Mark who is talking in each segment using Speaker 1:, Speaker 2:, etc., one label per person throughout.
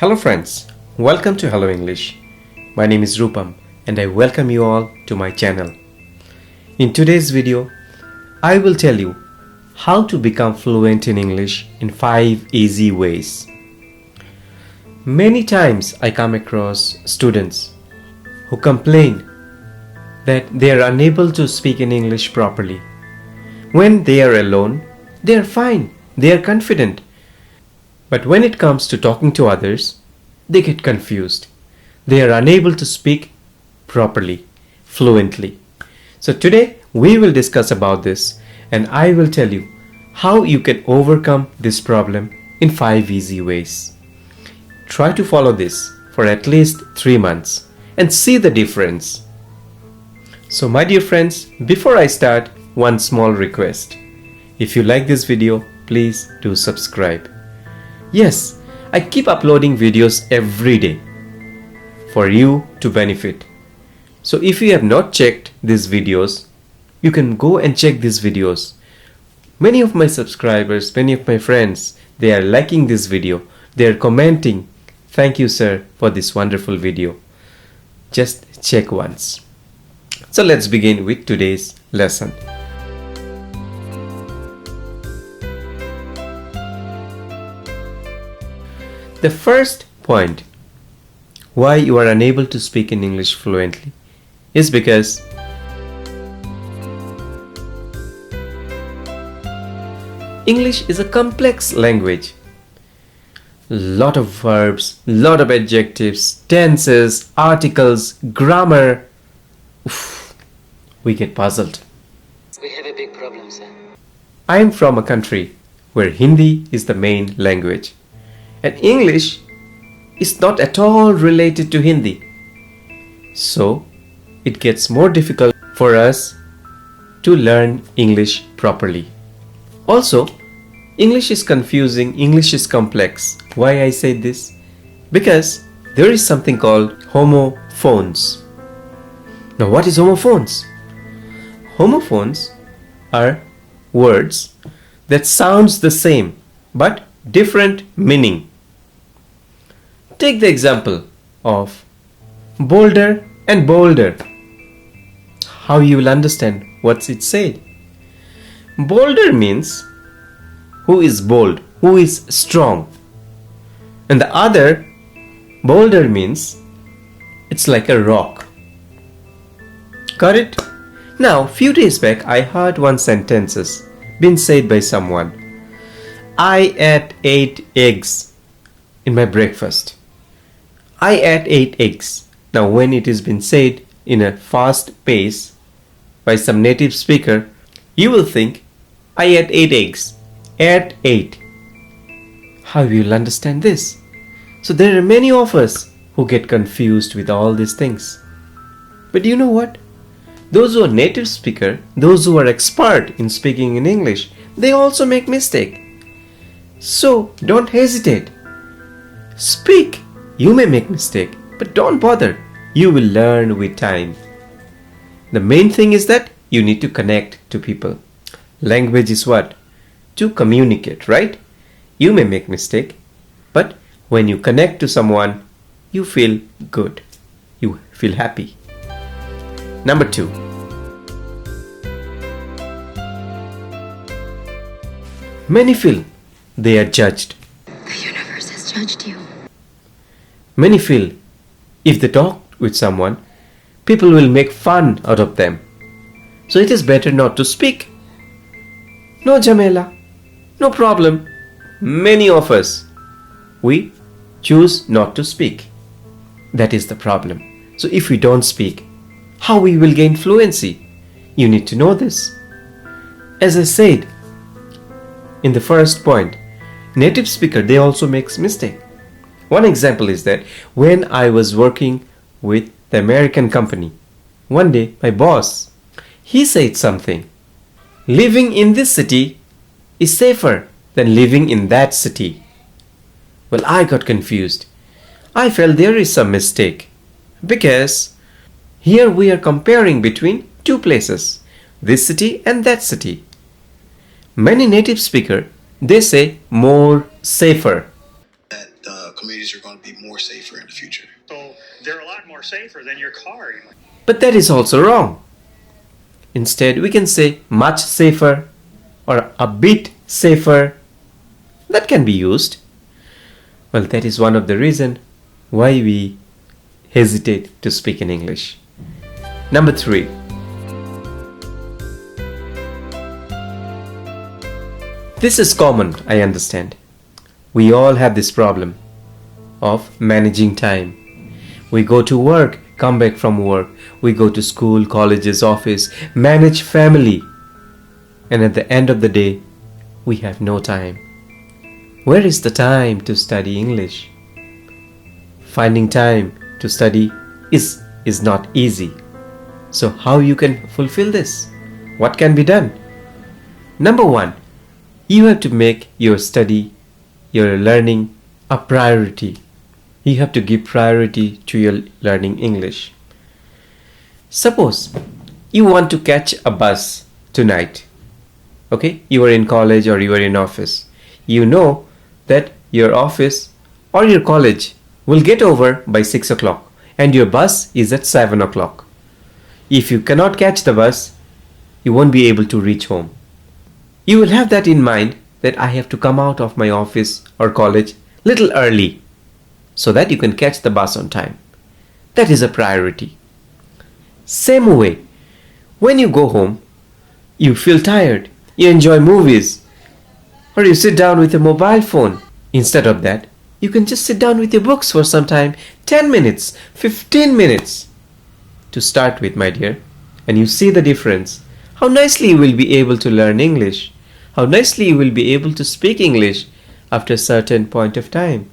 Speaker 1: Hello friends, welcome to Hello English. My name is Rupam and I welcome you all to my channel. In today's video, I will tell you how to become fluent in English in 5 easy ways. Many times I come across students who complain that they are unable to speak in English properly. When they are alone, they are fine, they are confident. But when it comes to talking to others, they get confused. They are unable to speak properly, fluently. So today we will discuss about this and I will tell you how you can overcome this problem in 5 easy ways. Try to follow this for at least 3 months and see the difference. So my dear friends, before I start, one small request. If you like this video, please do subscribe. Yes, I keep uploading videos every day for you to benefit. So if you have not checked these videos, you can go and check these videos. Many of my subscribers, many of my friends, they are liking this video. They are commenting, "Thank you sir for this wonderful video." Just check once. So let's begin with today's lesson. The first point why you are unable to speak in English fluently is because English is a complex language. Lot of verbs, lot of adjectives, tenses, articles, grammar. Oof, we get puzzled.
Speaker 2: We have a big problem, sir.
Speaker 1: I am from a country where Hindi is the main language. And English is not at all related to Hindi. So, it gets more difficult for us to learn English properly. Also, English is confusing, English is complex. Why I say this? Because there is something called homophones. Now, what is homophones? Homophones are words that sounds the same but different meaning. Take the example of boulder and boulder. How you will understand what's it said. Boulder means who is bold, who is strong. And the other, boulder means it's like a rock. Got it? Now, few days back I heard one sentence been said by someone. I ate 8 eggs in my breakfast. I ate 8 eggs. Now when it has been said in a fast pace by some native speaker, you will think, I ate 8 eggs. Ate 8. How will you understand this? So there are many of us who get confused with all these things. But you know what? Those who are native speaker, those who are expert in speaking in English, they also make mistake. So don't hesitate. Speak. You may make mistake, but don't bother. You will learn with time. The main thing is that you need to connect to people. Language is what? To communicate, right? You may make mistake, but when you connect to someone, you feel good. You feel happy. Number 2. Many feel they are judged.
Speaker 3: The universe has judged you.
Speaker 1: Many feel if they talk with someone, people will make fun out of them. So it is better not to speak. No jamela, no problem. Many of us, we choose not to speak. That is the problem. So if we don't speak, how we will gain fluency? You need to know this. As I said in the first point, native speaker, they also makes mistake. One example is that when I was working with the American company, one day my boss, he said something. Living in this city is safer than living in that city. Well, I got confused. I felt there is some mistake because here we are comparing between two places, this city and that city. Many native speaker, they say more safer.
Speaker 4: That communities are going to be more safer in the future.
Speaker 5: So they're a lot more safer than your car.
Speaker 1: But that is also wrong. Instead, we can say much safer or a bit safer. That can be used. Well, that is one of the reasons why we hesitate to speak in English. Number 3. This is common, I understand. We all have this problem of managing time. We go to work, come back from work. We go to school, colleges, office, manage family. And at the end of the day, we have no time. Where is the time to study English? Finding time to study is not easy. So how you can fulfill this? What can be done? Number 1, you have to make your study, your learning a priority. You have to give priority to your learning English. Suppose you want to catch a bus tonight. Okay, you are in college or you are in office. You know that your office or your college will get over by 6 o'clock and your bus is at 7 o'clock. If you cannot catch the bus, you won't be able to reach home. You will have that in mind that I have to come out of my office or college little early so that you can catch the bus on time. That is a priority. Same way, when you go home, you feel tired, you enjoy movies, or you sit down with a mobile phone. Instead of that, you can just sit down with your books for some time, 10 minutes, 15 minutes to start with, my dear, and you see the difference. How nicely you will be able to learn English. How nicely you will be able to speak English after a certain point of time.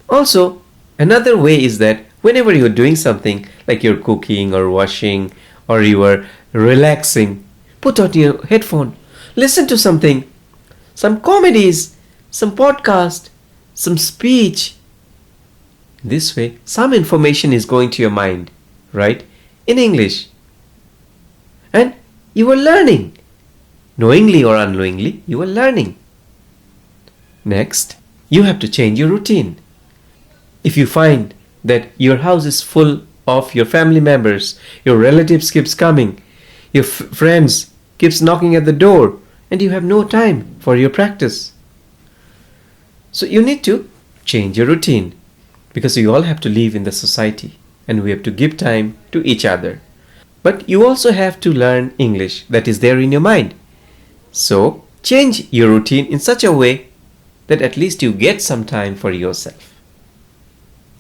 Speaker 1: Also, another way is that whenever you're doing something like you're cooking or washing or you are relaxing, put on your headphone, listen to something, some comedies, some podcast, some speech. This way, some information is going to your mind, right? In English. And you are learning. Knowingly or unknowingly, you are learning. Next, you have to change your routine. If you find that your house is full of your family members, your relatives keeps coming, your friends keeps knocking at the door, and you have no time for your practice. So you need to change your routine because we all have to live in the society and we have to give time to each other. But you also have to learn English that is there in your mind. So change your routine in such a way that at least you get some time for yourself.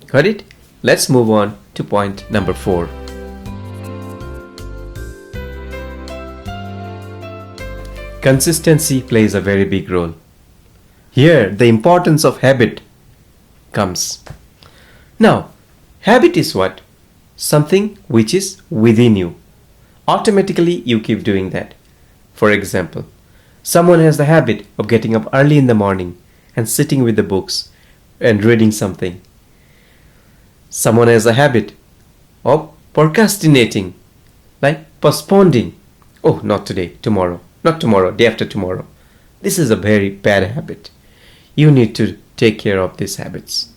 Speaker 1: Got it? Let's move on to point number 4. Consistency plays a very big role. Here, the importance of habit comes. Now, habit is what? Something which is within you. Automatically, you keep doing that. For example, someone has the habit of getting up early in the morning and sitting with the books and reading something. Someone has a habit of procrastinating, like postponing. Oh, not today, tomorrow. Not tomorrow, day after tomorrow. This is a very bad habit. You need to take care of these habits.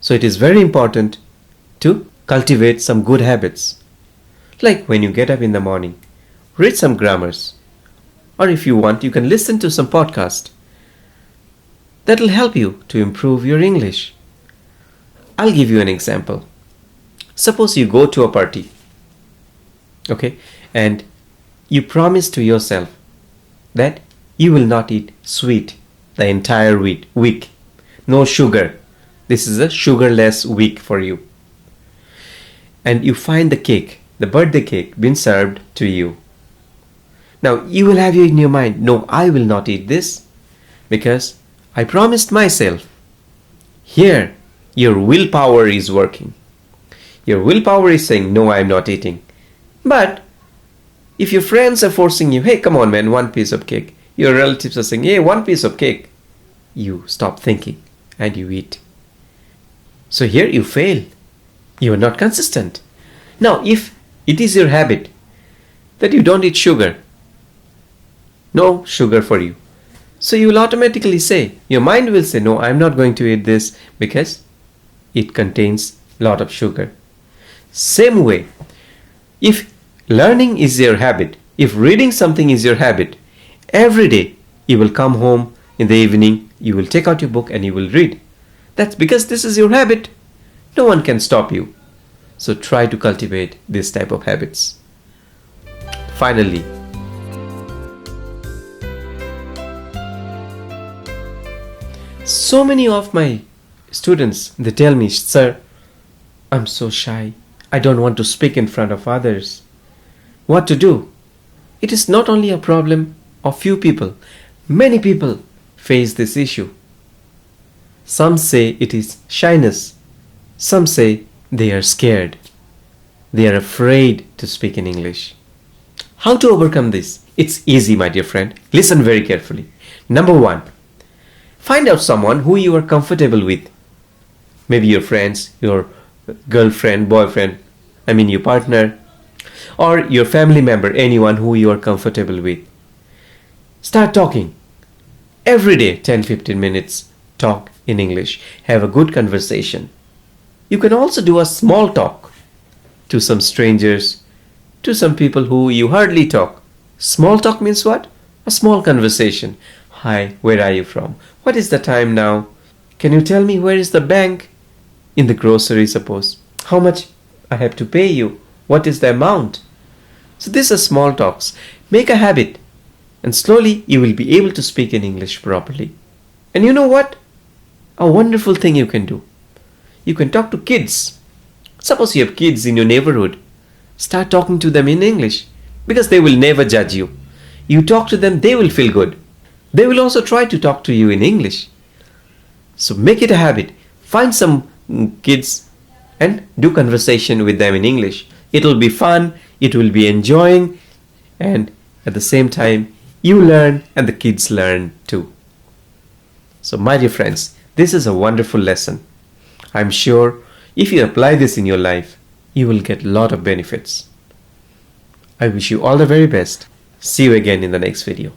Speaker 1: So it is very important to cultivate some good habits. Like when you get up in the morning, read some grammars. Or if you want, you can listen to some podcast. That will help you to improve your English. I'll give you an example. Suppose you go to a party. Okay, and you promise to yourself that you will not eat sweet the entire week. No sugar. This is a sugarless week for you. And you find the cake, the birthday cake, being served to you. Now you will have in your mind, no, I will not eat this because I promised myself. Here, your willpower is working. Your willpower is saying, no, I am not eating. But if your friends are forcing you, hey, come on, man, one piece of cake. Your relatives are saying, hey, one piece of cake. You stop thinking and you eat. So here you fail. You are not consistent. Now, if it is your habit that you don't eat sugar, no sugar for you. So you will automatically say, your mind will say, no, I am not going to eat this because it contains a lot of sugar. Same way, if learning is your habit, if reading something is your habit, every day you will come home in the evening, you will take out your book and you will read. That's because this is your habit. No one can stop you. So try to cultivate this type of habits. Finally, so many of my students, they tell me, "Sir, I'm so shy. I don't want to speak in front of others." What to do? It is not only a problem of few people. Many people face this issue. Some say it is shyness. Some say they are scared. They are afraid to speak in English. How to overcome this? It's easy, my dear friend. Listen very carefully. Number one, find out someone who you are comfortable with. Maybe your friends, your girlfriend, boyfriend, your partner, or your family member, anyone who you are comfortable with. Start talking. Every day, 10-15 minutes, talk in English. Have a good conversation. You can also do a small talk to some strangers, to some people who you hardly talk. Small talk means what? A small conversation. Hi, where are you from? What is the time now? Can you tell me where is the bank? In the grocery, suppose. How much I have to pay you? What is the amount? So these are small talks. Make a habit, and slowly you will be able to speak in English properly. And you know what? A wonderful thing you can do. You can talk to kids. Suppose you have kids in your neighborhood. Start talking to them in English, because they will never judge you. You talk to them, they will feel good. They will also try to talk to you in English. So make it a habit. Find some kids and do conversation with them in English. It will be fun, it will be enjoying, and at the same time, you learn and the kids learn too. So my dear friends, this is a wonderful lesson. I'm sure if you apply this in your life, you will get a lot of benefits. I wish you all the very best. See you again in the next video.